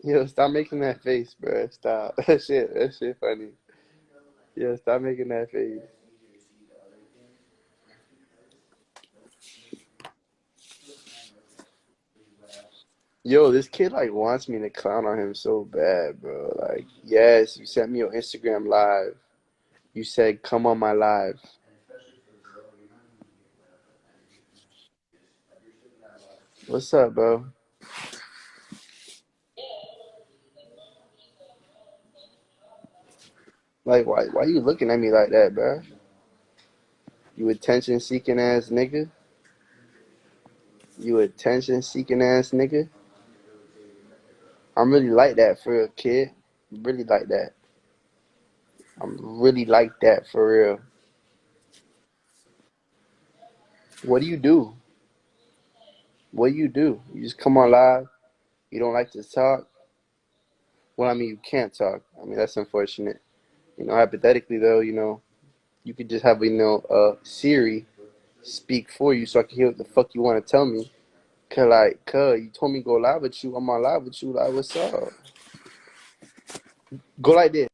Yo, stop making that face, bro. Stop. That shit funny. Yo, stop making that face. Yo, this kid like wants me to clown on him so bad, bro. Like, yes, you sent me your Instagram live. You said come on my live. What's up, bro? Like, why you looking at me like that, bro? You attention seeking ass nigga. You attention seeking ass nigga. I'm really like that for a kid. Really like that. I'm really like that for real. What do you do? What do you do? You just come on live. You don't like to talk. Well, I mean, you can't talk. I mean, that's unfortunate. Hypothetically though, you could just have Siri speak for you so I can hear what the fuck you want to tell me. Cause you told me go live with you. I'm on live with you. Like, what's up? Go like this.